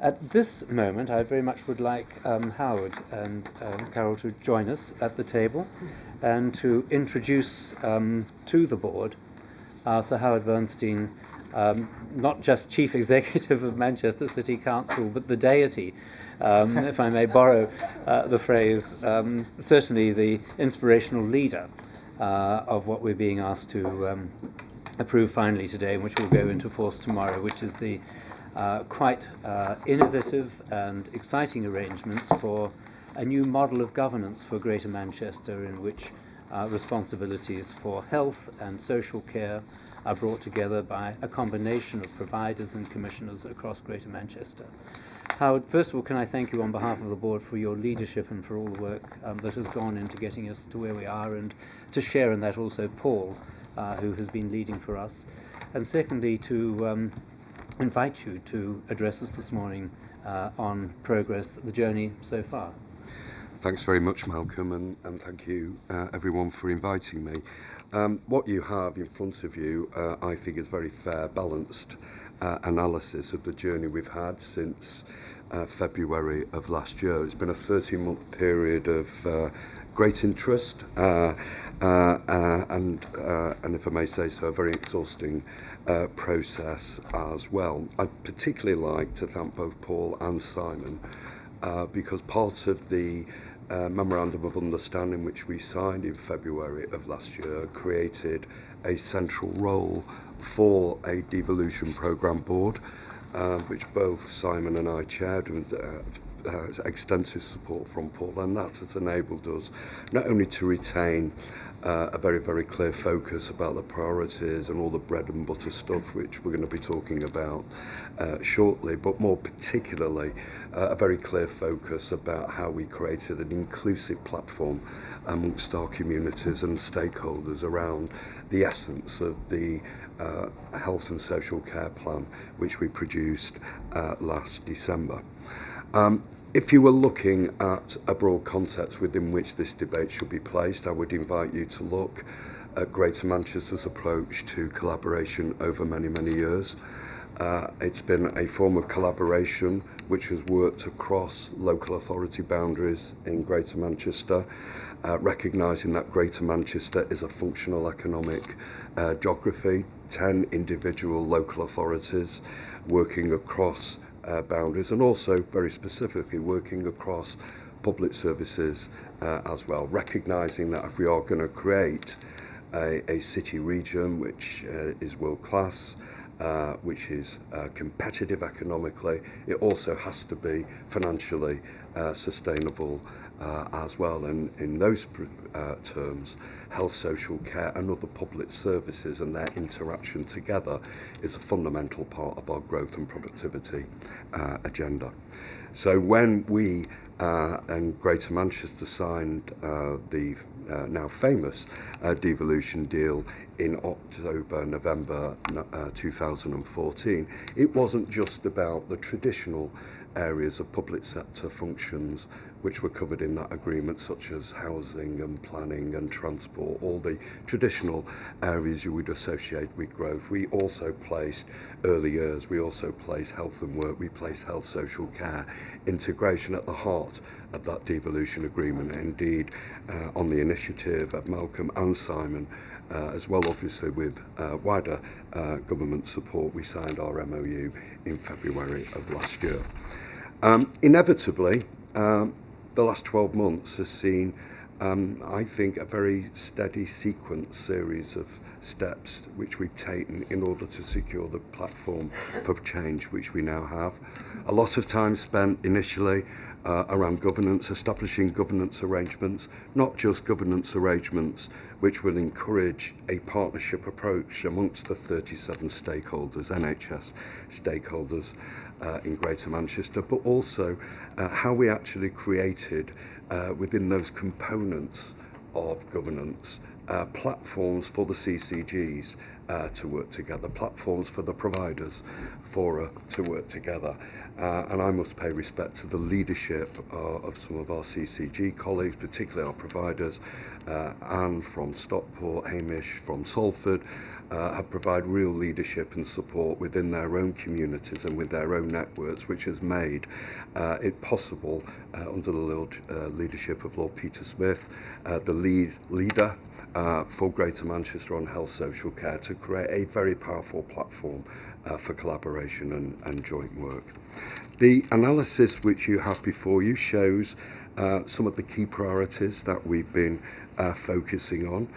At this moment, I very much would like Howard and Carol to join us at the table and to introduce to the board Sir Howard Bernstein, not just Chief Executive of Manchester City Council, but the deity, if I may borrow the phrase, certainly the inspirational leader of what we're being asked to approve finally today, which will go into force tomorrow, which is the quite innovative and exciting arrangements for a new model of governance for Greater Manchester, in which responsibilities for health and social care are brought together by a combination of providers and commissioners across Greater Manchester. Howard, first of all, can I thank you on behalf of the board for your leadership and for all the work that has gone into getting us to where we are, and to share in that also Paul, who has been leading for us. And secondly, to invite you to address us this morning on progress, the journey so far. Thanks very much, Malcolm, and thank you, everyone, for inviting me. What you have in front of you, I think, is very fair, balanced analysis of the journey we've had since February of last year. It's been a 13-month period of great interest and if I may say so, a very exhausting process as well. I'd particularly like to thank both Paul and Simon because part of the Memorandum of Understanding which we signed in February of last year created a central role for a devolution programme board, which both Simon and I chaired, with extensive support from Paul, and that has enabled us not only to retain a very, very clear focus about the priorities and all the bread and butter stuff which we're going to be talking about shortly, but more particularly a very clear focus about how we created an inclusive platform amongst our communities and stakeholders around the essence of the health and social care plan which we produced last December. If you were looking at a broad context within which this debate should be placed, I would invite you to look at Greater Manchester's approach to collaboration over many, many years. It's been a form of collaboration which has worked across local authority boundaries in Greater Manchester, recognising that Greater Manchester is a functional economic geography, 10 individual local authorities working across boundaries, and also very specifically working across public services as well, recognising that if we are going to create a city region which is world class, which is competitive economically, it also has to be financially sustainable as well. And in those terms, health, social care and other public services and their interaction together is a fundamental part of our growth and productivity agenda. So when we and Greater Manchester signed the now famous devolution deal in November 2014, it wasn't just about the traditional areas of public sector functions which were covered in that agreement, such as housing and planning and transport, all the traditional areas you would associate with growth. We also placed early years, we also placed health and work, we placed health, social care, integration at the heart of that devolution agreement. Indeed, on the initiative of Malcolm and Simon, as well obviously with wider government support, we signed our MOU in February of last year. Inevitably, the last 12 months has seen, I think, a very steady sequence series of steps which we've taken in order to secure the platform for change which we now have. A lot of time spent initially around governance, establishing governance arrangements, not just governance arrangements which will encourage a partnership approach amongst the 37 stakeholders, NHS stakeholders in Greater Manchester, but also how we actually created within those components of governance platforms for the CCGs to work together, platforms for the providers to work together. And I must pay respect to the leadership of some of our CCG colleagues, particularly our providers, Anne from Stockport, Hamish from Salford, have provided real leadership and support within their own communities and with their own networks, which has made it possible, under the leadership of Lord Peter Smith, the leader for Greater Manchester on health social care, to create a very powerful platform for collaboration and joint work. The analysis which you have before you shows some of the key priorities that we've been focusing on.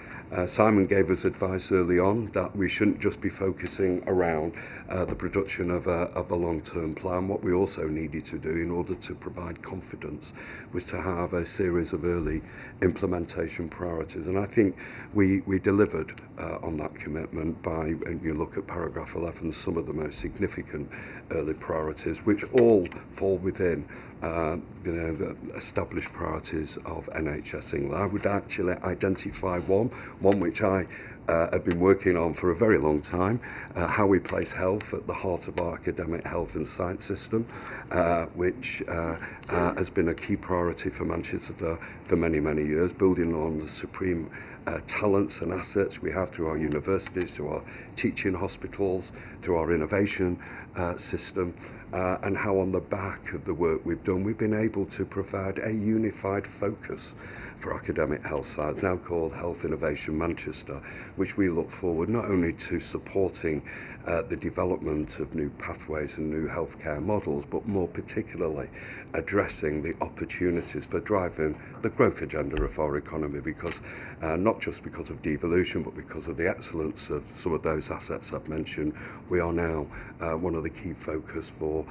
Simon gave us advice early on that we shouldn't just be focusing around the production of a long-term plan. What we also needed to do in order to provide confidence was to have a series of early implementation priorities, and I think we delivered on that commitment by, and you look at paragraph 11, some of the most significant early priorities, which all fall within the established priorities of NHS England. I would actually identify one which I have been working on for a very long time, how we place health at the heart of our academic health and science system, which has been a key priority for Manchester for many, many years, building on the supreme talents and assets we have through our universities, through our teaching hospitals, through our innovation system, and how on the back of the work we've done, we've been able to provide a unified focus for academic health science, now called Health Innovation Manchester, which we look forward not only to supporting the development of new pathways and new healthcare models, but more particularly addressing the opportunities for driving the growth agenda of our economy, because not just because of devolution, but because of the excellence of some of those assets I've mentioned, we are now one of the key focus for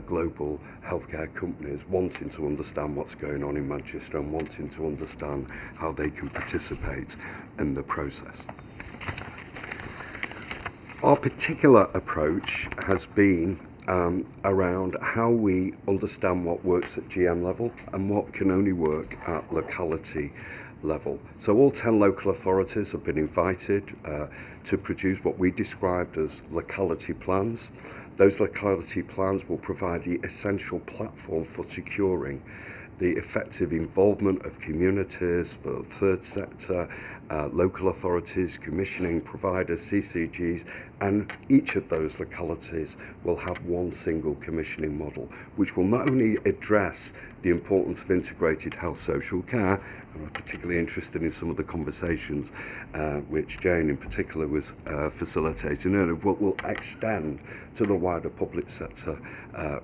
global healthcare companies wanting to understand what's going on in Manchester and wanting to understand how they can participate in the process. Our particular approach has been around how we understand what works at GM level and what can only work at locality level. So all 10 local authorities have been invited to produce what we described as locality plans. Those locality plans will provide the essential platform for securing the effective involvement of communities, for third sector, local authorities, commissioning providers, CCGs, and each of those localities will have one single commissioning model, which will not only address the importance of integrated health social care, and I'm particularly interested in some of the conversations which Jane in particular was facilitating earlier, but will extend to the wider public sector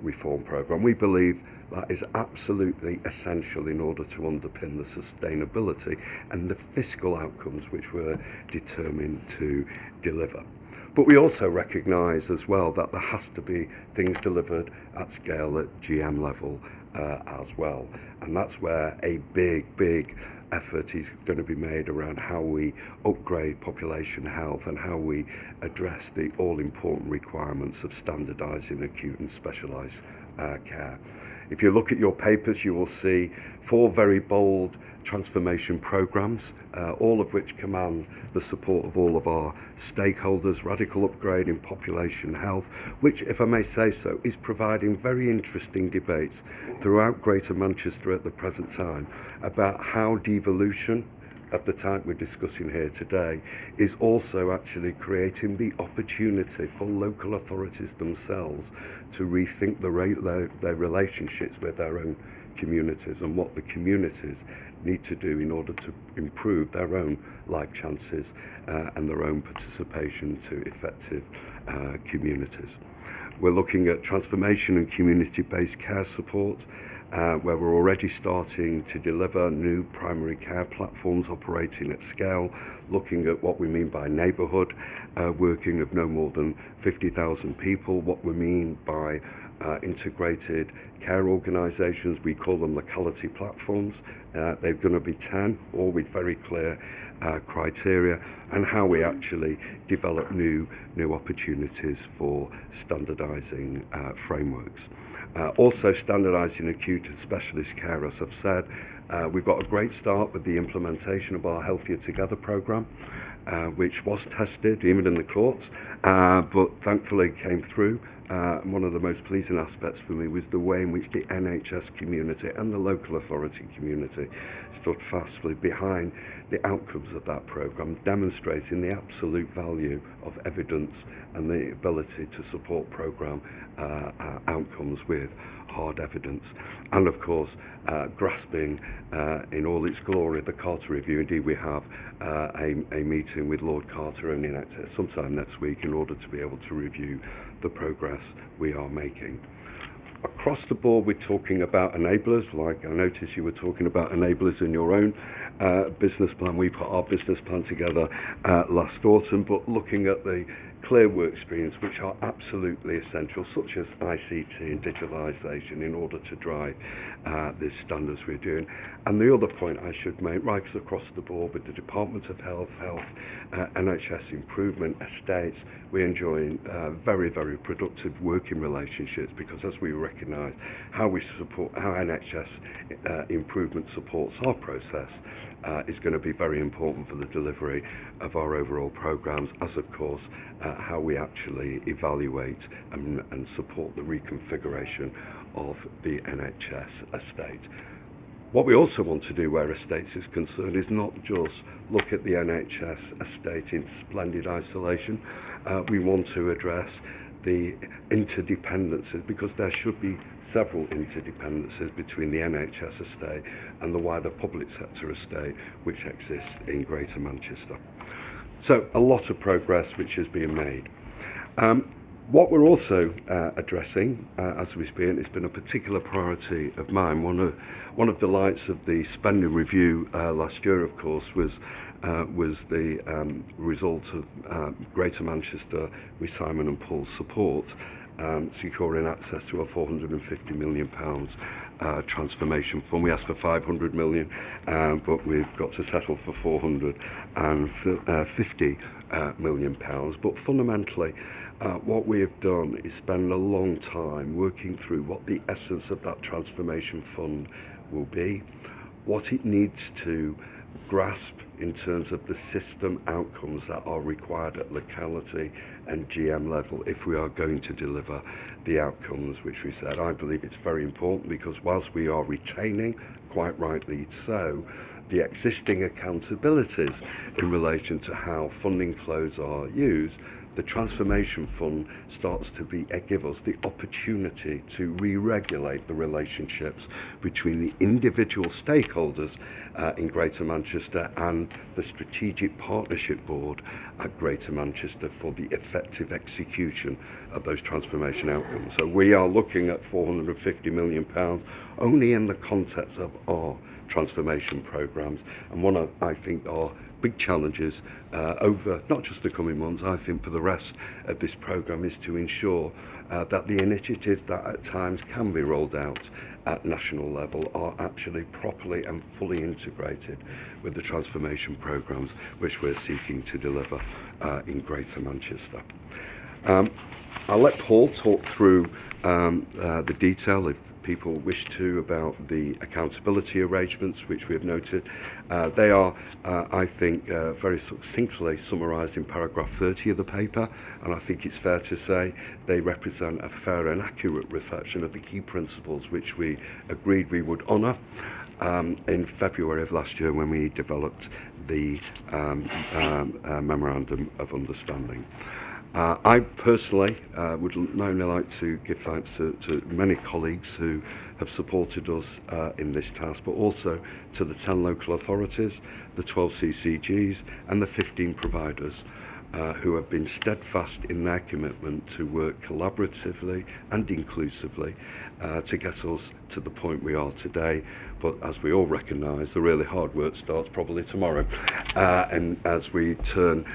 reform programme. We believe that is absolutely essential in order to underpin the sustainability and the fiscal outcomes which we're determined to deliver. But we also recognise as well that there has to be things delivered at scale at GM level as well. And that's where a big effort is going to be made around how we upgrade population health and how we address the all-important requirements of standardising acute and specialised care. If you look at your papers, you will see 4 very bold transformation programmes, all of which command the support of all of our stakeholders. Radical upgrade in population health, which, if I may say so, is providing very interesting debates throughout Greater Manchester at the present time about how devolution of the type we're discussing here today is also actually creating the opportunity for local authorities themselves to rethink their relationships with their own communities and what the communities need to do in order to improve their own life chances and their own participation to effective communities. We're looking at transformation and community-based care support, where we're already starting to deliver new primary care platforms operating at scale, looking at what we mean by neighbourhood, working of no more than 50,000 people, what we mean by integrated care organisations. We call them locality platforms. They're going to be 10, all with very clear criteria, and how we actually develop new opportunities for standardising frameworks. Also standardising acute and specialist care, as I've said. We've got a great start with the implementation of our Healthier Together programme, which was tested even in the courts, but thankfully came through. One of the most pleasing aspects for me was the way in which the NHS community and the local authority community stood fastly behind the outcomes of that programme, demonstrating the absolute value of evidence and the ability to support programme outcomes with hard evidence. And of course, grasping in all its glory the Carter Review. Indeed, we have a meeting with Lord Carter only sometime next week in order to be able to review the progress we are making. Across the board, we're talking about enablers. Like I noticed you were talking about enablers in your own business plan. We put our business plan together last autumn, but looking at the clear work streams which are absolutely essential, such as ICT and digitalisation, in order to drive the standards we're doing. And the other point I should make, right across the board with the Department of Health, NHS Improvement, Estates, we're enjoying very, very productive working relationships, because as we recognise how NHS Improvement supports our process is going to be very important for the delivery of our overall programmes, as of course how we actually evaluate and support the reconfiguration of the NHS estate. What we also want to do where estates is concerned is not just look at the NHS estate in splendid isolation. We want to address the interdependencies, because there should be several interdependencies between the NHS estate and the wider public sector estate which exists in Greater Manchester. So a lot of progress which is being made. What we're also addressing as we speak, and it's been a particular priority of mine, one of the lights of the spending review last year, of course, was the result of Greater Manchester with Simon and Paul's support, securing access to a £450 million transformation fund. We asked for 500 million, but we've got to settle for 450 million pounds. But fundamentally, what we have done is spend a long time working through what the essence of that transformation fund will be, what it needs to grasp in terms of the system outcomes that are required at locality and GM level if we are going to deliver the outcomes which we said. I believe it's very important, because whilst we are retaining, quite rightly so, the existing accountabilities in relation to how funding flows are used, the transformation fund starts to give us the opportunity to re-regulate the relationships between the individual stakeholders in Greater Manchester and the Strategic Partnership Board at Greater Manchester for the effective execution of those transformation outcomes. So we are looking at £450 million only in the context of our transformation programmes, and one of, I think, our big challenges over not just the coming months, I think for the rest of this programme, is to ensure that the initiatives that at times can be rolled out at national level are actually properly and fully integrated with the transformation programmes which we're seeking to deliver in Greater Manchester. I'll let Paul talk through the detail, if people wish to, about the accountability arrangements which we have noted. They are, I think, very succinctly summarised in paragraph 30 of the paper, and I think it's fair to say they represent a fair and accurate reflection of the key principles which we agreed we would honour in February of last year when we developed the Memorandum of Understanding. I personally would only like to give thanks to many colleagues who have supported us in this task, but also to the 10 local authorities, the 12 CCGs and the 15 providers who have been steadfast in their commitment to work collaboratively and inclusively to get us to the point we are today. But as we all recognise, the really hard work starts probably tomorrow, and as we turn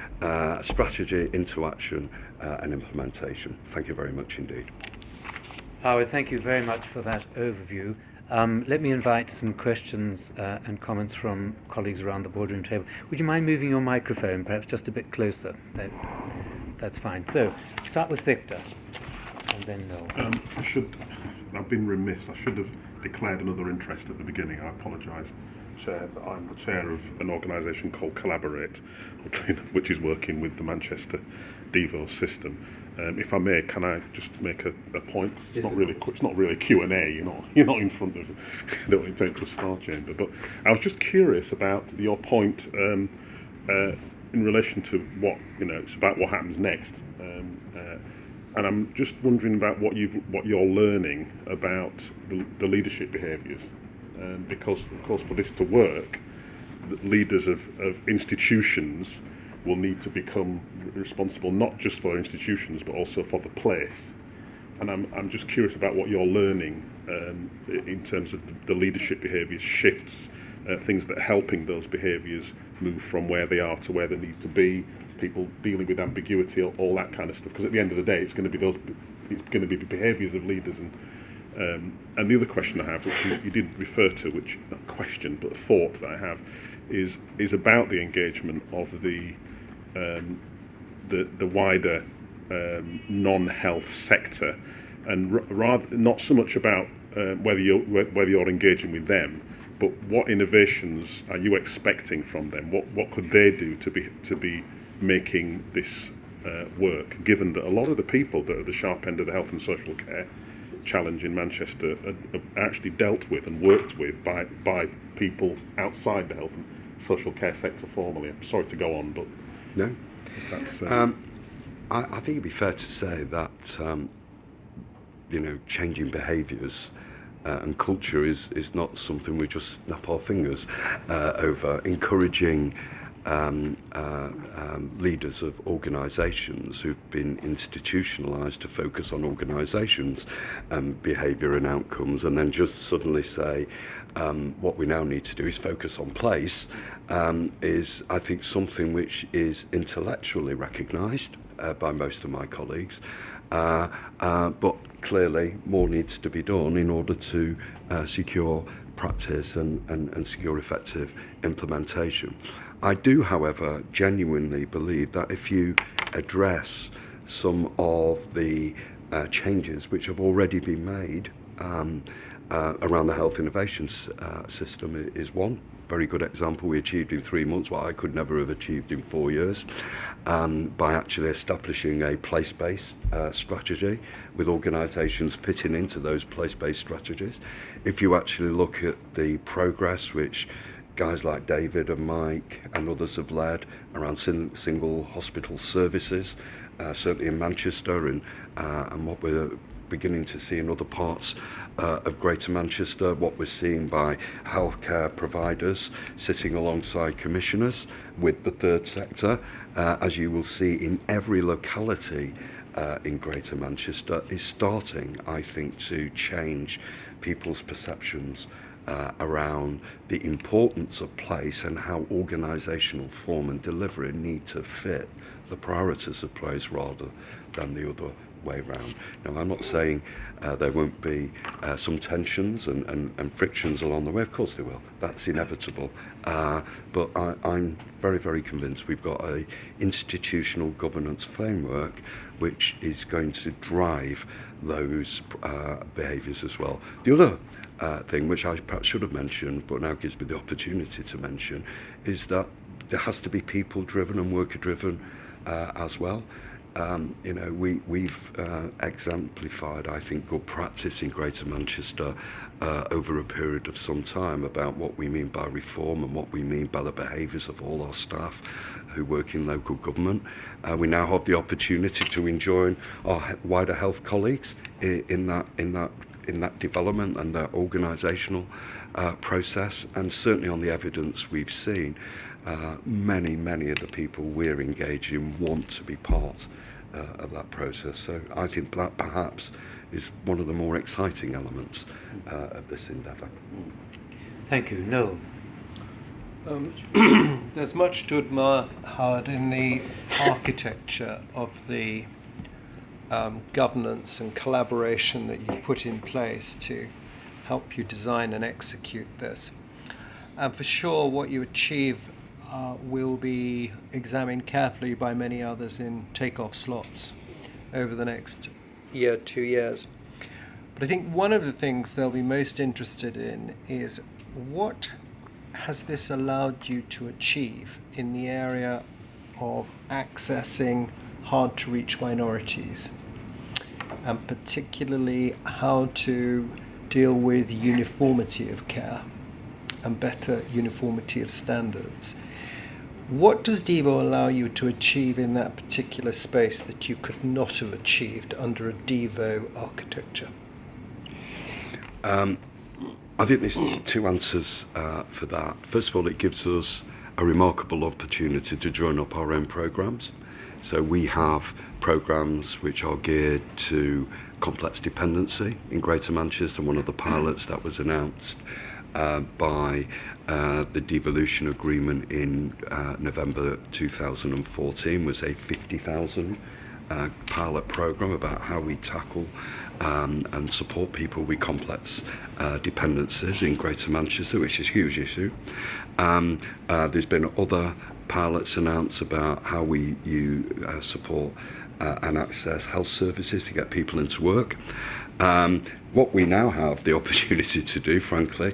strategy into action and implementation. Thank you very much indeed. Howard, thank you very much for that overview. Let me invite some questions and comments from colleagues around the boardroom table. Would you mind moving your microphone perhaps just a bit closer? That's fine. So, start with Victor, and then Noel. I've been remiss. I should have declared another interest at the beginning. I apologise. chair that I'm the chair of an organisation called Collaborate, which is working with the Manchester Devo system. If I may, can I just make a point? It's not really Q&A. You're not in front of the Central Star Chamber. But I was just curious about your point in relation to what it's about what happens next. And I'm just wondering about what you're learning about the leadership behaviours, because of course for this to work, the leaders of institutions will need to become responsible not just for institutions but also for the place. And I'm just curious about what you're learning in terms of the leadership behaviours shifts, things that are helping those behaviours move from where they are to where they need to be. People dealing with ambiguity, all that kind of stuff. Because at the end of the day, it's going to be the behaviours of leaders. And the other question I have, which you did refer to, which not a question but a thought that I have, is about the engagement of the wider non-health sector, and rather not so much about whether you're engaging with them, but what innovations are you expecting from them? What could they do to be making this work, given that a lot of the people that are the sharp end of the health and social care challenge in Manchester are actually dealt with and worked with by people outside the health and social care sector formally. I'm sorry to go on, but No. that's... I think it'd be fair to say that changing behaviours and culture is not something we just snap our fingers over. Encouraging leaders of organisations who've been institutionalised to focus on organisations and behaviour and outcomes, and then just suddenly say what we now need to do is focus on place, is, I think, something which is intellectually recognised by most of my colleagues, but clearly more needs to be done in order to secure practice and secure effective implementation. I do, however, genuinely believe that if you address some of the changes which have already been made around the health innovations system is one very good example. We achieved in 3 months what I could never have achieved in 4 years, by actually establishing a place-based strategy with organisations fitting into those place-based strategies. If you actually look at the progress which guys like David and Mike and others have led around single hospital services, certainly in Manchester, and what we're beginning to see in other parts of Greater Manchester, what we're seeing by healthcare providers sitting alongside commissioners with the third sector, as you will see in every locality in Greater Manchester, is starting, I think, to change people's perceptions around the importance of place and how organisational form and delivery need to fit the priorities of place rather than the other way round. Now, I'm not saying there won't be some tensions and frictions along the way. Of course there will. That's inevitable. But I'm very, very convinced we've got a institutional governance framework which is going to drive those behaviours as well. The other thing, which I perhaps should have mentioned, but now gives me the opportunity to mention, is that there has to be people-driven and worker-driven as well. We've exemplified, I think, good practice in Greater Manchester over a period of some time about what we mean by reform and what we mean by the behaviours of all our staff who work in local government. We now have the opportunity to join our wider health colleagues in that development and that organisational process, and certainly on the evidence we've seen, many of the people we're engaging want to be part of that process. So I think that perhaps is one of the more exciting elements of this endeavour. Thank you. Noel. There's much to admire, Howard, in the architecture of the governance and collaboration that you've put in place to help you design and execute this. And for sure, what you achieve will be examined carefully by many others in take-off slots over the next year, 2 years. But I think one of the things they'll be most interested in is what has this allowed you to achieve in the area of accessing hard-to-reach minorities, and particularly how to deal with uniformity of care and better uniformity of standards? What does Devo allow you to achieve in that particular space that you could not have achieved under a Devo architecture? I think there's two answers for that. First of all, it gives us a remarkable opportunity to join up our own programmes. So we have programmes which are geared to complex dependency in Greater Manchester. One of the pilots that was announced by the devolution agreement in November 2014 was a 50,000 pilot programme about how we tackle and support people with complex dependencies in Greater Manchester, which is a huge issue. There's been other pilots announced about how you support and access health services to get people into work. What we now have the opportunity to do, frankly,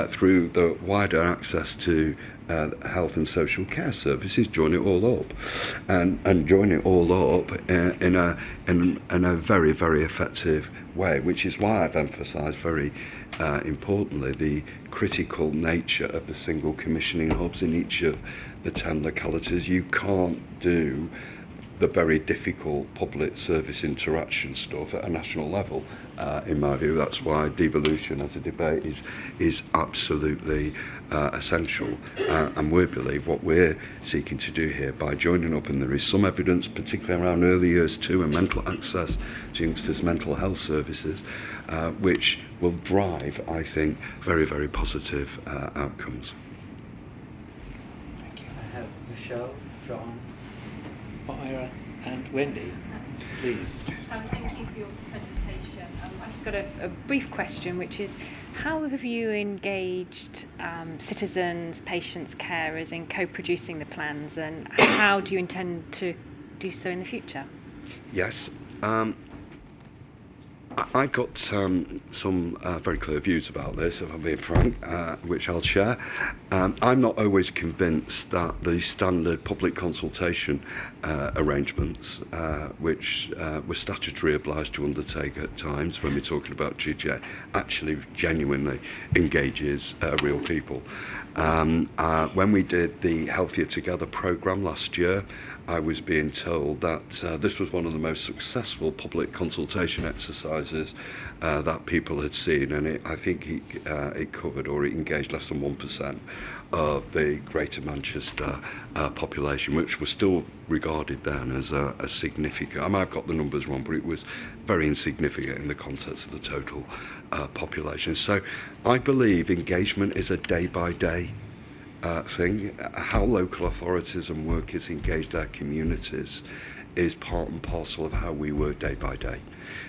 through the wider access to health and social care services, join it all up, and join it all up in a very, very effective way, which is why I've emphasised very importantly the critical nature of the single commissioning hubs in each of the 10 localities. You can't do the very difficult public service interaction stuff at a national level. In my view, that's why devolution as a debate is absolutely essential. And we believe what we're seeking to do here by joining up, and there is some evidence, particularly around early years too, and mental access to youngsters' mental health services, which will drive, I think, very, very positive outcomes. Thank you. I have Michelle, John, Myra and Wendy, please. Thank you for your presentation. I've just got a brief question, which is, how have you engaged citizens, patients, carers in co-producing the plans, and how do you intend to do so in the future? Yes. I've got some very clear views about this, if I'm being frank, which I'll share. I'm not always convinced that the standard public consultation arrangements, which we're statutorily obliged to undertake at times when we're talking about GJ, actually genuinely engages real people. When we did the Healthier Together programme last year, I was being told that this was one of the most successful public consultation exercises that people had seen, and I think it covered, or it engaged, less than 1% of the Greater Manchester population, which was still regarded then as a significant. I mean, I've got the numbers wrong, but it was very insignificant in the context of the total population. So I believe engagement is a day-by-day thing. How local authorities and workers engage their communities is part and parcel of how we work day by day.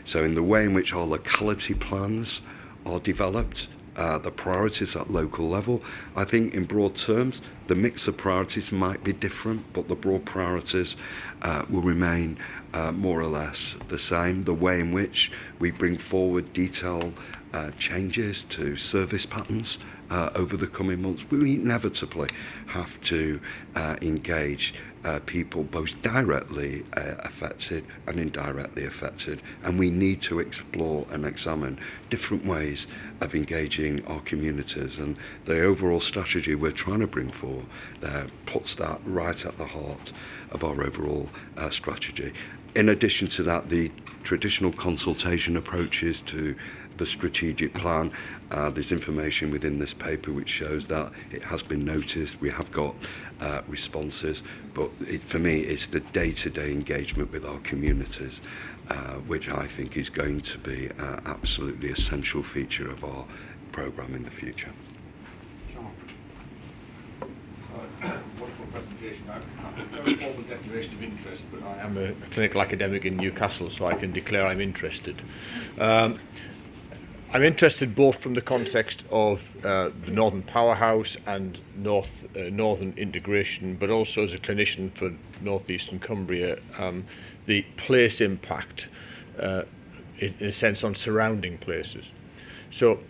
So in the way in which our locality plans are developed, the priorities at local level, I think in broad terms the mix of priorities might be different, but the broad priorities will remain more or less the same. The way in which we bring forward detailed changes to service patterns over the coming months will inevitably have to engage people both directly affected and indirectly affected, and we need to explore and examine different ways of engaging our communities, and the overall strategy we're trying to bring forward puts that right at the heart of our overall strategy. In addition to that, the traditional consultation approaches to the strategic plan, there's information within this paper which shows that it has been noticed, we have got responses, but for me it's the day-to-day engagement with our communities which I think is going to be an absolutely essential feature of our programme in the future. Wonderful presentation. I've got a formal declaration of interest, but I am a clinical academic in Newcastle, so I can declare I'm interested. I'm interested both from the context of the Northern Powerhouse and Northern integration, but also as a clinician for North Eastern Cumbria, the place impact, in a sense, on surrounding places. So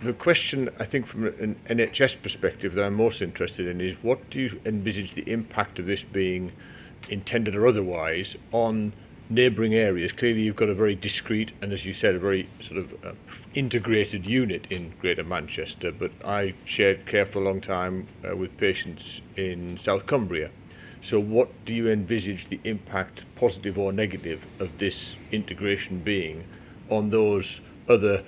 The question, I think, from an NHS perspective that I'm most interested in is what do you envisage the impact of this being, intended or otherwise, on neighbouring areas? Clearly you've got a very discrete and, as you said, a very sort of integrated unit in Greater Manchester, but I shared care for a long time with patients in South Cumbria. So what do you envisage the impact, positive or negative, of this integration being on those other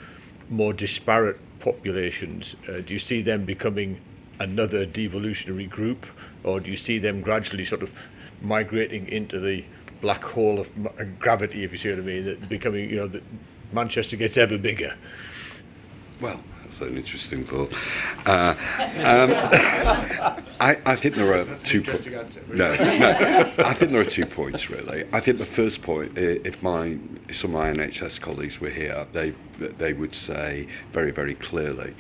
more disparate populations? Do you see them becoming another devolutionary group, or do you see them gradually sort of migrating into the black hole of gravity, if you see what I mean, that becoming, you know, that Manchester gets ever bigger? Well, that's an interesting thought. I think there are 2 points. No. I think there are 2 points really. I think the first point, if some of my NHS colleagues were here, they would say very, very clearly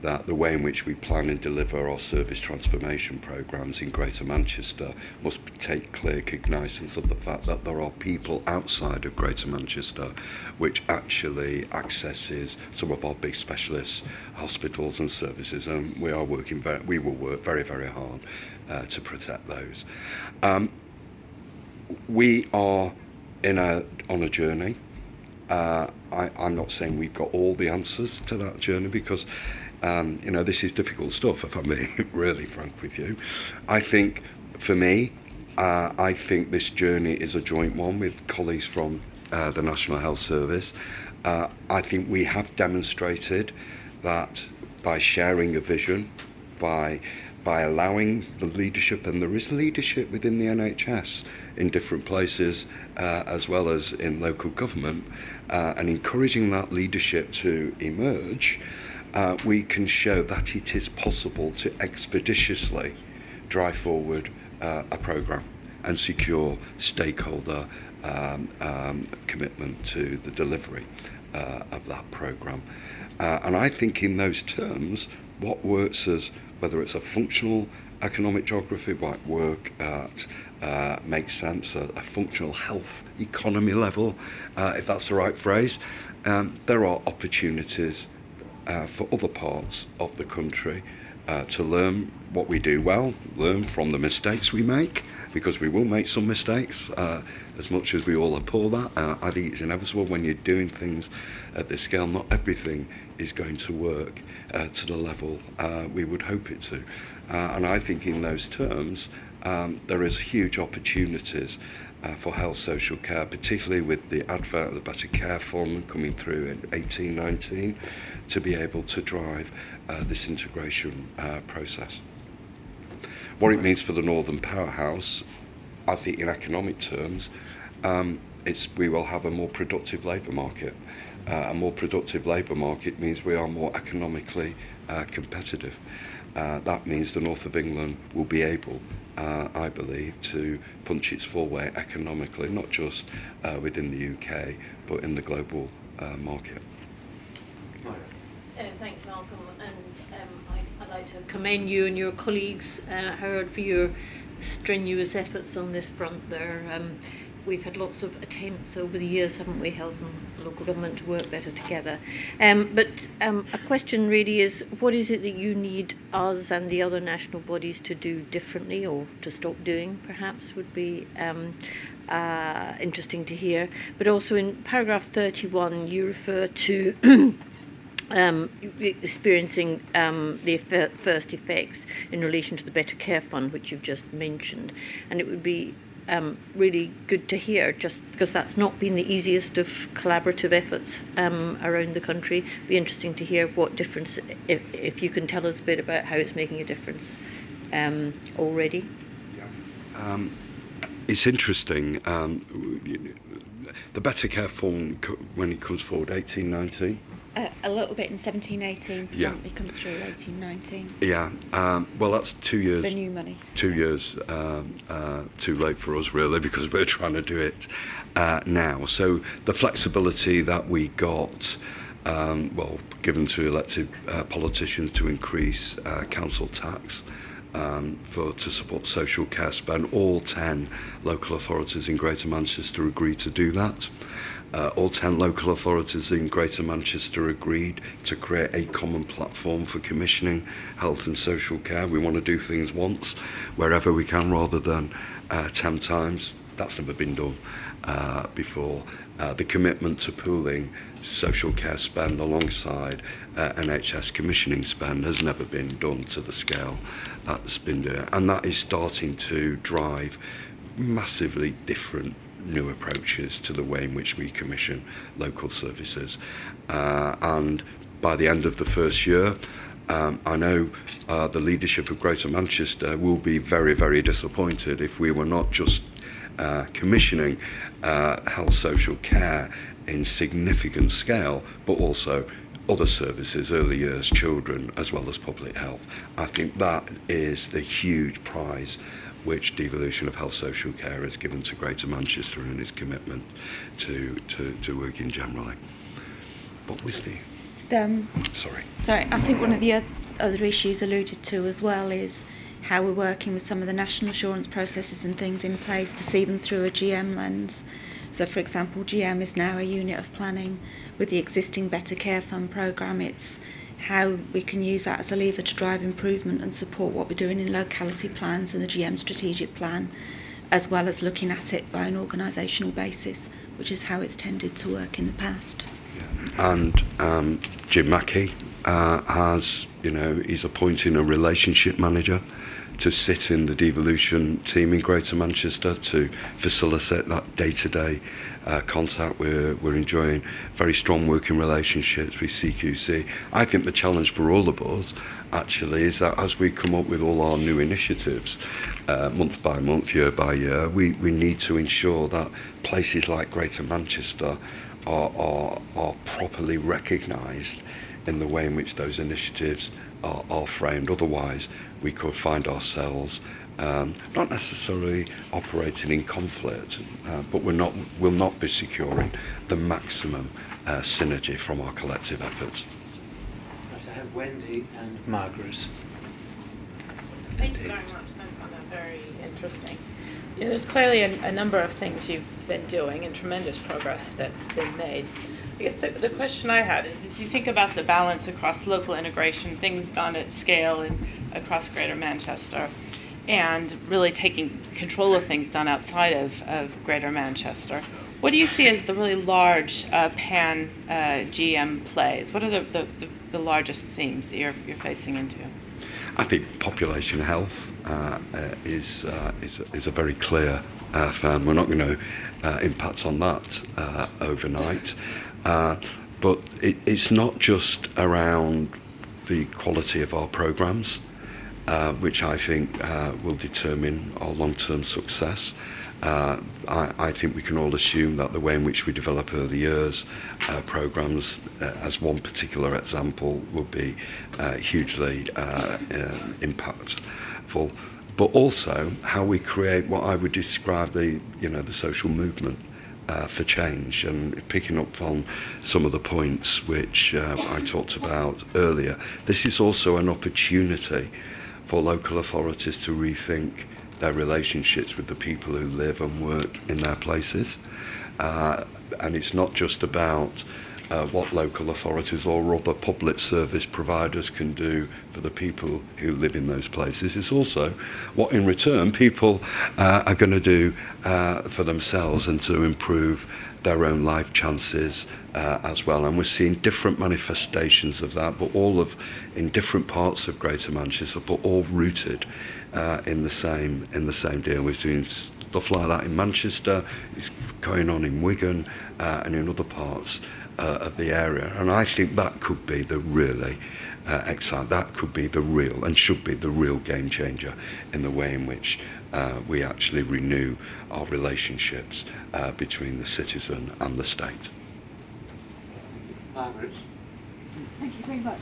that the way in which we plan and deliver our service transformation programmes in Greater Manchester must take clear cognizance of the fact that there are people outside of Greater Manchester which actually accesses some of our big specialist hospitals and services, and we will work very, very hard to protect those. We are on a journey. I'm not saying we've got all the answers to that journey, because this is difficult stuff, if I'm being really frank with you. I think, for me, I think this journey is a joint one with colleagues from the National Health Service. I think we have demonstrated that by sharing a vision, by allowing the leadership, and there is leadership within the NHS in different places as well as in local government, and encouraging that leadership to emerge, we can show that it is possible to expeditiously drive forward a programme and secure stakeholder commitment to the delivery of that programme. And I think in those terms, what works as, whether it's a functional economic geography, might work at makes sense at a functional health economy level, if that's the right phrase. There are opportunities for other parts of the country to learn what we do well, learn from the mistakes we make, because we will make some mistakes, as much as we all abhor that. I think it's inevitable when you're doing things at this scale. Not everything is going to work to the level we would hope it to. And I think in those terms, there is huge opportunities for health social care, particularly with the advent of the Better Care Fund coming through in 1819, to be able to drive this integration process. What it means for the Northern Powerhouse, I think in economic terms, we will have a more productive labour market. A more productive labour market means we are more economically competitive. That means the north of England will be able, I believe, to punch its full weight economically, not just within the UK, but in the global market. Thanks, Malcolm, and I'd like to commend you and your colleagues, Howard, for your strenuous efforts on this front there. We've had lots of attempts over the years, haven't we, health and local government, to work better together. But a question really is, what is it that you need us and the other national bodies to do differently, or to stop doing, perhaps, would be interesting to hear. But also in paragraph 31, you refer to experiencing the first effects in relation to the Better Care Fund, which you've just mentioned. And it would be really good to hear, just because that's not been the easiest of collaborative efforts around the country. It'd be interesting to hear what difference, if you can tell us a bit about how it's making a difference already. It's interesting. The Better Care Fund, when it comes forward, 1819. A little bit in 1718, predominantly Yeah. comes through 1819. Yeah, well, that's 2 years. The new money. 2 years too late for us, really, because we're trying to do it now. So the flexibility that we got, given to elected politicians to increase council tax to support social care spend. All 10 local authorities in Greater Manchester agreed to do that. All 10 local authorities in Greater Manchester agreed to create a common platform for commissioning health and social care. We want to do things once, wherever we can, rather than 10 times. That's never been done before. The commitment to pooling social care spend alongside NHS commissioning spend has never been done to the scale that's been done. And that is starting to drive massively different new approaches to the way in which we commission local services. And by the end of the first year, I know the leadership of Greater Manchester will be very, very disappointed if we were not just commissioning health social care in significant scale, but also other services, early years, children, as well as public health. I think that is the huge prize which devolution of health social care has given to Greater Manchester and its commitment to working generally. But with the... Sorry, I think one of the other issues alluded to as well is how we're working with some of the national assurance processes and things in place to see them through a GM lens. So, for example, GM is now a unit of planning with the existing Better Care Fund programme. It's how we can use that as a lever to drive improvement and support what we're doing in locality plans and the GM strategic plan, as well as looking at it by an organisational basis, which is how it's tended to work in the past. And Jim Mackey he's appointing a relationship manager to sit in the devolution team in Greater Manchester to facilitate that day-to-day contact. We're enjoying very strong working relationships with CQC. I think the challenge for all of us actually is that as we come up with all our new initiatives month by month, year by year, we need to ensure that places like Greater Manchester are properly recognised in the way in which those initiatives are framed. Otherwise, we could find ourselves not necessarily operating in conflict, but we'll not be securing the maximum synergy from our collective efforts. Right, I have Wendy and Margaret. Thank you very much. I found that very interesting. Yeah, there's clearly a number of things you've been doing and tremendous progress that's been made. I guess the question I had is, as you think about the balance across local integration, things done at scale and across Greater Manchester, and really taking control of things done outside of Greater Manchester, what do you see as the really large pan GM plays? What are the largest themes that you're facing into? I think population health is a very clear fan. We're not going to impact on that overnight, but it's not just around the quality of our programmes, which I think will determine our long-term success. I think we can all assume that the way in which we develop early years programmes, as one particular example, will be hugely impactful, but also how we create what I would describe the social movement for change. And picking up on some of the points which I talked about earlier, this is also an opportunity for local authorities to rethink their relationships with the people who live and work in their places. And it's not just about what local authorities or other public service providers can do for the people who live in those places. It's also what in return people are going to do for themselves and to improve their own life chances as well. And we're seeing different manifestations of that, but in different parts of Greater Manchester, but all rooted in the same deal. We're seeing stuff like that in Manchester. It's going on in Wigan and in other parts of the area. And I think that could be the really exciting. That could be the real and should be the real game changer in the way in which we actually renew our relationships between the citizen and the state. Margaret. Thank you very much.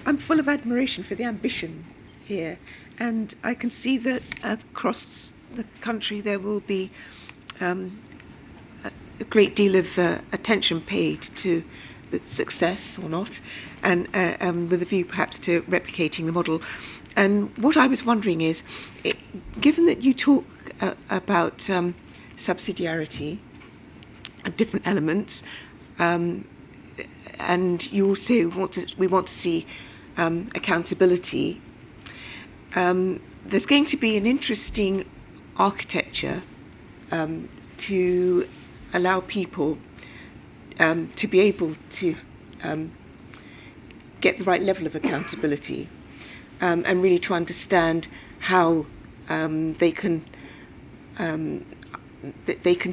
I'm full of admiration for the ambition here, and I can see that across the country there will be a great deal of attention paid to success or not, and with a view perhaps to replicating the model. And what I was wondering is, given that you talk about subsidiarity of different elements, and you also want to see accountability, there's going to be an interesting architecture to allow people to be able to get the right level of accountability, and really to understand how they can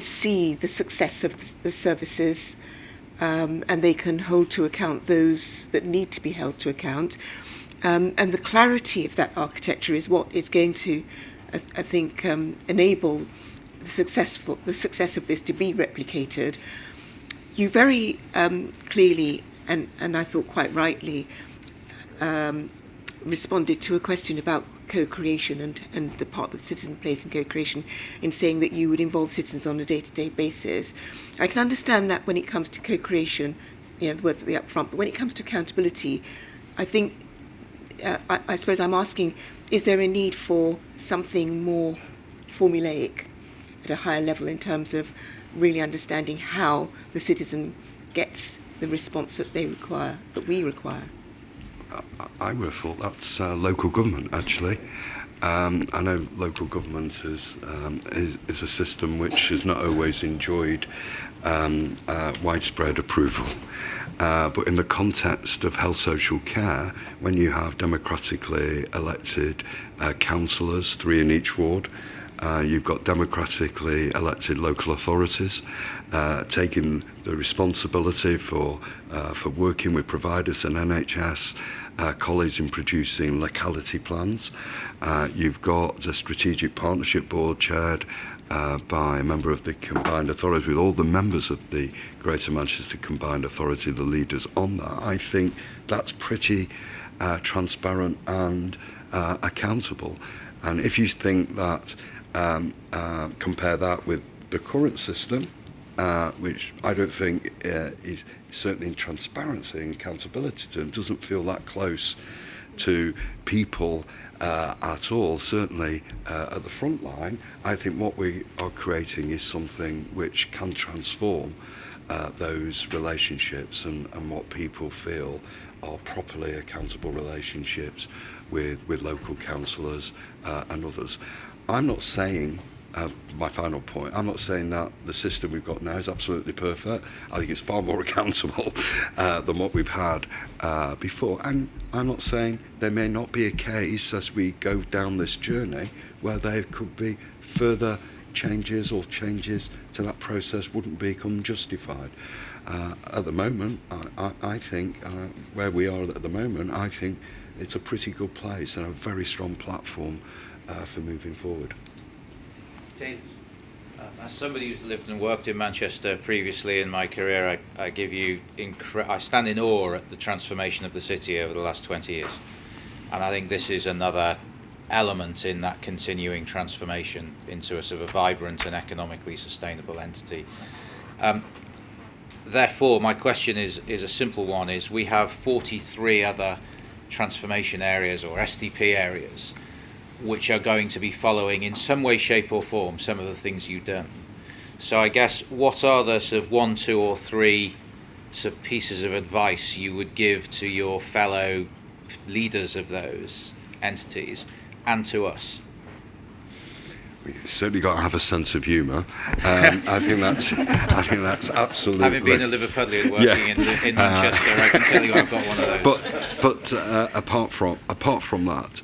see the success of the services, and they can hold to account those that need to be held to account. And the clarity of that architecture is what is going to, I think, enable the success of this to be replicated. You very clearly, and I thought quite rightly, responded to a question about co-creation and the part that citizen plays in co-creation, in saying that you would involve citizens on a day-to-day basis. I can understand that when it comes to co-creation, the words at the upfront, but when it comes to accountability, I think, I suppose I'm asking, is there a need for something more formulaic at a higher level in terms of really understanding how the citizen gets the response that they require, that we require? I would have thought that's local government, actually. I know local government is a system which has not always enjoyed widespread approval. But in the context of health social care, when you have democratically elected councillors, 3 in each ward, you've got democratically elected local authorities taking the responsibility for working with providers and NHS colleagues in producing locality plans. You've got a strategic partnership board chaired by a member of the Combined Authority, with all the members of the Greater Manchester Combined Authority, the leaders on that. I think that's pretty transparent and accountable. And if you think that, compare that with the current system, which I don't think is certainly in transparency and accountability terms, doesn't feel that close to people at all, certainly at the front line. I think what we are creating is something which can transform those relationships and what people feel are properly accountable relationships with local councillors and others. I'm not saying, my final point, I'm not saying that the system we've got now is absolutely perfect. I think it's far more accountable than what we've had before. And I'm not saying there may not be a case as we go down this journey where there could be further changes, or changes to that process wouldn't become justified. At the moment, I think, where we are at the moment, I think it's a pretty good place and a very strong platform for moving forward. James, as somebody who's lived and worked in Manchester previously in my career, I stand in awe at the transformation of the city over the last 20 years. And I think this is another element in that continuing transformation into a sort of vibrant and economically sustainable entity. Therefore, my question is a simple one, is we have 43 other transformation areas, or SDP areas, which are going to be following in some way, shape or form some of the things you've done. So I guess, what are the sort of 1, 2 or 3 sort of pieces of advice you would give to your fellow leaders of those entities and to us? You've certainly got to have a sense of humour. I think that's absolutely. Having been a Liverpudlian working in Manchester, I can tell you I've got one of those. But apart from that,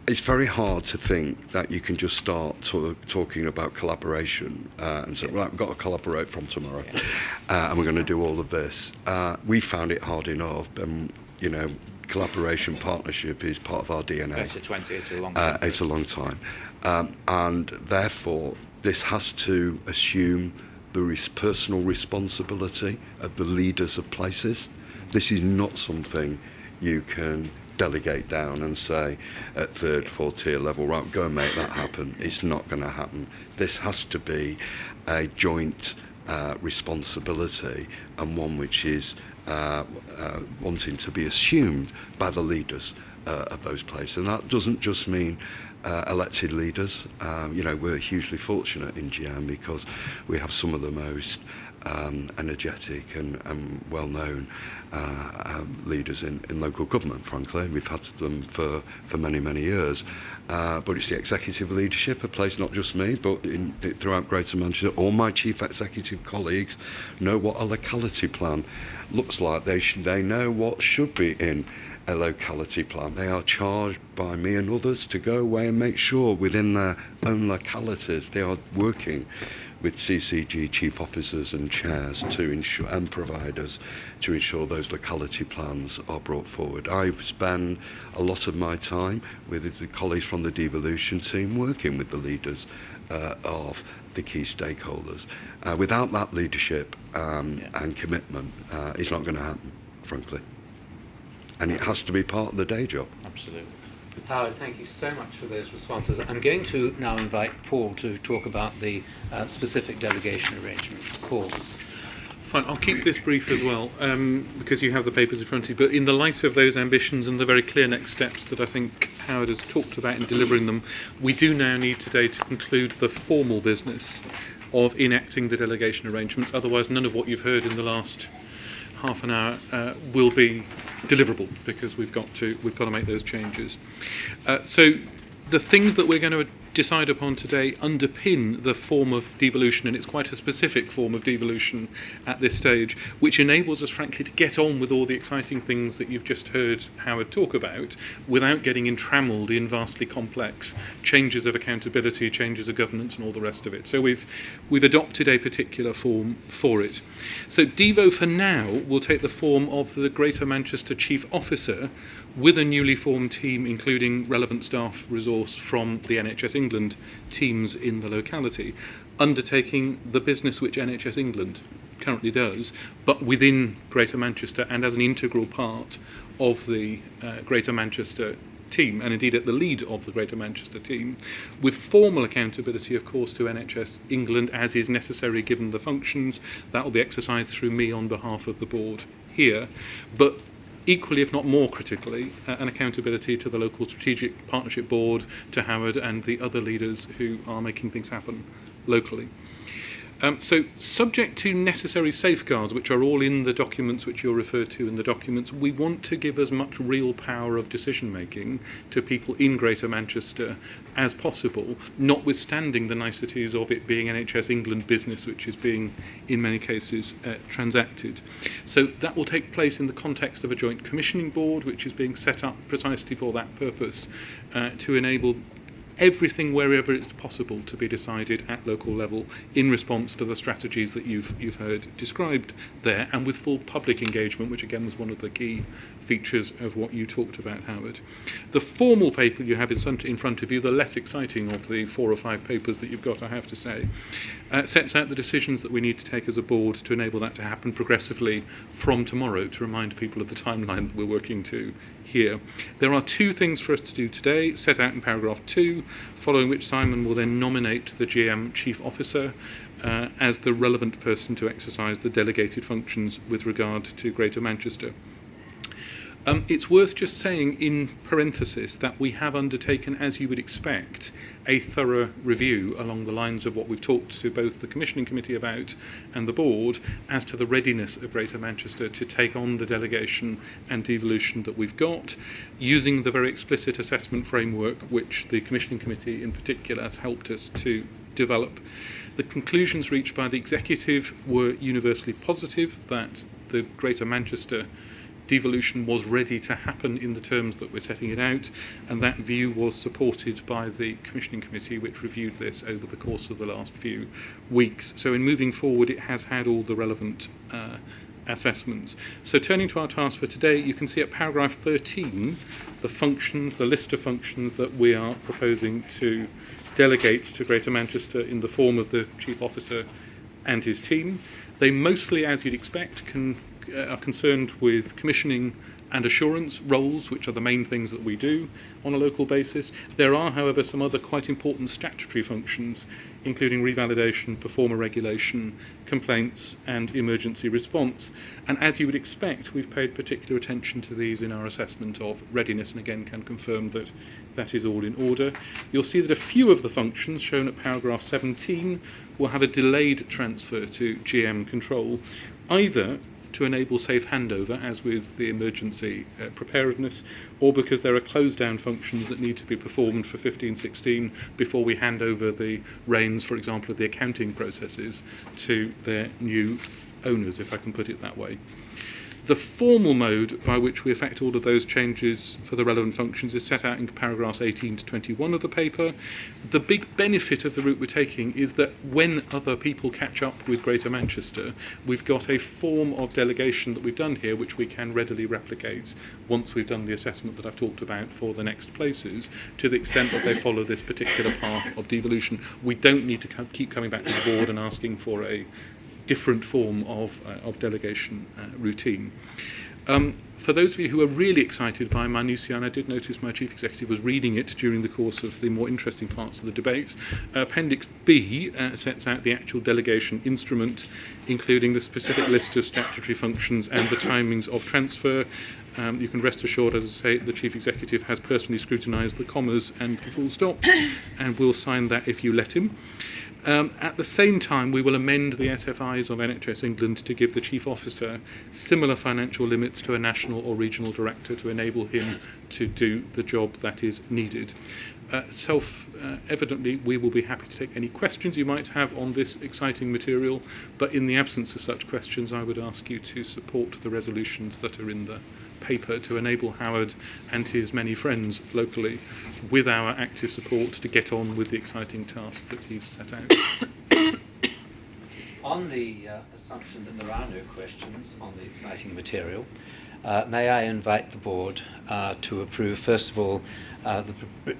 it's very hard to think that you can just start talking about collaboration and say, right, we've got to collaborate from tomorrow, and we're going to do all of this. We found it hard enough, collaboration, partnership is part of our DNA. It's 20, it's a long time. It's a long time. And therefore, this has to assume the personal responsibility of the leaders of places. This is not something you can delegate down and say at 3rd, 4th tier level, right, go and make that happen. It's not going to happen. This has to be a joint responsibility, and one which is wanting to be assumed by the leaders of those places. And that doesn't just mean elected leaders. We're hugely fortunate in GM because we have some of the most energetic and well-known leaders in local government, frankly. We've had them for many, many years. But it's the executive leadership, a place not just me, but throughout Greater Manchester. All my chief executive colleagues know what a locality plan looks like. They know what should be in a locality plan. They are charged by me and others to go away and make sure within their own localities they are working with CCG chief officers and chairs to ensure, and providers, to ensure those locality plans are brought forward. I spend a lot of my time with the colleagues from the devolution team working with the leaders of the key stakeholders. Without that leadership and commitment, it's not going to happen, frankly. And it has to be part of the day job. Absolutely. Howard, thank you so much for those responses. I'm going to now invite Paul to talk about the specific delegation arrangements. Paul. Fine, I'll keep this brief as well, because you have the papers in front of you. But in the light of those ambitions and the very clear next steps that I think Howard has talked about in delivering them, we do now need today to conclude the formal business of enacting the delegation arrangements. Otherwise, none of what you've heard in the last half an hour will be deliverable, because we've got to make those changes. So the things that we're going to decide upon today underpin the form of devolution, and it's quite a specific form of devolution at this stage, which enables us, frankly, to get on with all the exciting things that you've just heard Howard talk about without getting entrammelled in vastly complex changes of accountability, changes of governance and all the rest of it. So we've adopted a particular form for it. So Devo for now will take the form of the Greater Manchester Chief Officer with a newly formed team including relevant staff resource from the NHS England teams in the locality, undertaking the business which NHS England currently does, but within Greater Manchester and as an integral part of the Greater Manchester team, and indeed at the lead of the Greater Manchester team, with formal accountability, of course, to NHS England as is necessary given the functions. That will be exercised through me on behalf of the board here, but equally, if not more critically, an accountability to the local strategic partnership board, to Howard and the other leaders who are making things happen locally. So subject to necessary safeguards, which are all in the documents which you're referred to in the documents, we want to give as much real power of decision making to people in Greater Manchester as possible, notwithstanding the niceties of it being NHS England business, which is being in many cases transacted. So that will take place in the context of a joint commissioning board, which is being set up precisely for that purpose, to enable everything wherever it's possible to be decided at local level in response to the strategies that you've heard described there, and with full public engagement, which again was one of the key features of what you talked about, Howard. The formal paper you have in front of you, the less exciting of the 4 or 5 papers that you've got, I have to say, sets out the decisions that we need to take as a board to enable that to happen progressively from tomorrow, to remind people of the timeline that we're working to here. There are 2 things for us to do today, set out in paragraph 2, following which Simon will then nominate the GM Chief Officer as the relevant person to exercise the delegated functions with regard to Greater Manchester. It's worth just saying in parenthesis that we have undertaken, as you would expect, a thorough review along the lines of what we've talked to both the Commissioning Committee about and the Board as to the readiness of Greater Manchester to take on the delegation and devolution that we've got, using the very explicit assessment framework which the Commissioning Committee in particular has helped us to develop. The conclusions reached by the Executive were universally positive, that the Greater Manchester devolution was ready to happen in the terms that we're setting it out, and that view was supported by the Commissioning Committee, which reviewed this over the course of the last few weeks. So in moving forward, it has had all the relevant assessments. So turning to our task for today, you can see at paragraph 13 the functions, the list of functions that we are proposing to delegate to Greater Manchester in the form of the Chief Officer and his team. They mostly, as you'd expect, are concerned with commissioning and assurance roles, which are the main things that we do on a local basis. There are, however, some other quite important statutory functions, including revalidation, performer regulation, complaints, and emergency response. And as you would expect, we've paid particular attention to these in our assessment of readiness, and again can confirm that that is all in order. You'll see that a few of the functions shown at paragraph 17 will have a delayed transfer to GM control, either to enable safe handover, as with the emergency preparedness, or because there are close-down functions that need to be performed for 15-16 before we hand over the reins, for example, of the accounting processes to their new owners, if I can put it that way. The formal mode by which we effect all of those changes for the relevant functions is set out in paragraphs 18 to 21 of the paper. The big benefit of the route we're taking is that when other people catch up with Greater Manchester, we've got a form of delegation that we've done here which we can readily replicate once we've done the assessment that I've talked about for the next places, to the extent that they follow this particular path of devolution. We don't need to keep coming back to the board and asking for a different form of delegation routine. For those of you who are really excited by minutiae, and I did notice my chief executive was reading it during the course of the more interesting parts of the debate, Appendix B sets out the actual delegation instrument, including the specific list of statutory functions and the timings of transfer. You can rest assured, as I say, the chief executive has personally scrutinised the commas and the full stops, and will sign that if you let him. At the same time, we will amend the SFIs of NHS England to give the Chief Officer similar financial limits to a national or regional director to enable him to do the job that is needed. Self-evidently, we will be happy to take any questions you might have on this exciting material, but in the absence of such questions, I would ask you to support the resolutions that are in the paper to enable Howard and his many friends locally, with our active support, to get on with the exciting task that he's set out. On the assumption that there are no questions on the exciting material, may I invite the board to approve, first of all,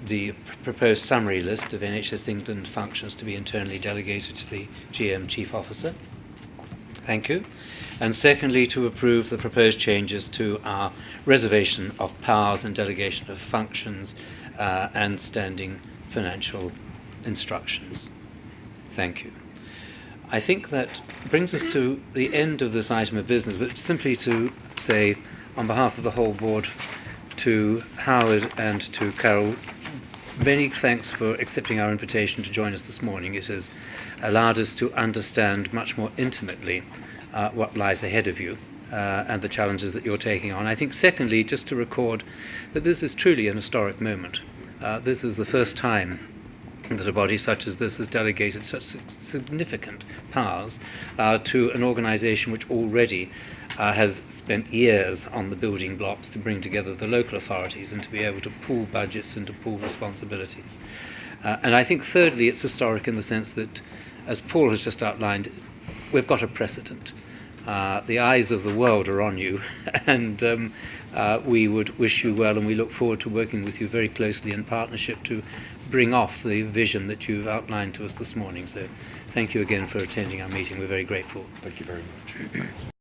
the proposed summary list of NHS England functions to be internally delegated to the GM Chief Officer. Thank you. And secondly, to approve the proposed changes to our reservation of powers and delegation of functions and standing financial instructions. Thank you. I think that brings us to the end of this item of business, but simply to say, on behalf of the whole board, to Howard and to Carol, many thanks for accepting our invitation to join us this morning. It has allowed us to understand much more intimately what lies ahead of you and the challenges that you're taking on. I think, secondly, just to record that this is truly an historic moment. This is the first time that a body such as this has delegated such significant powers to an organisation which already has spent years on the building blocks to bring together the local authorities and to be able to pool budgets and to pool responsibilities. And I think, thirdly, it's historic in the sense that, as Paul has just outlined, we've got a precedent. The eyes of the world are on you, and we would wish you well, and we look forward to working with you very closely in partnership to bring off the vision that you've outlined to us this morning. So thank you again for attending our meeting. We're very grateful. Thank you very much.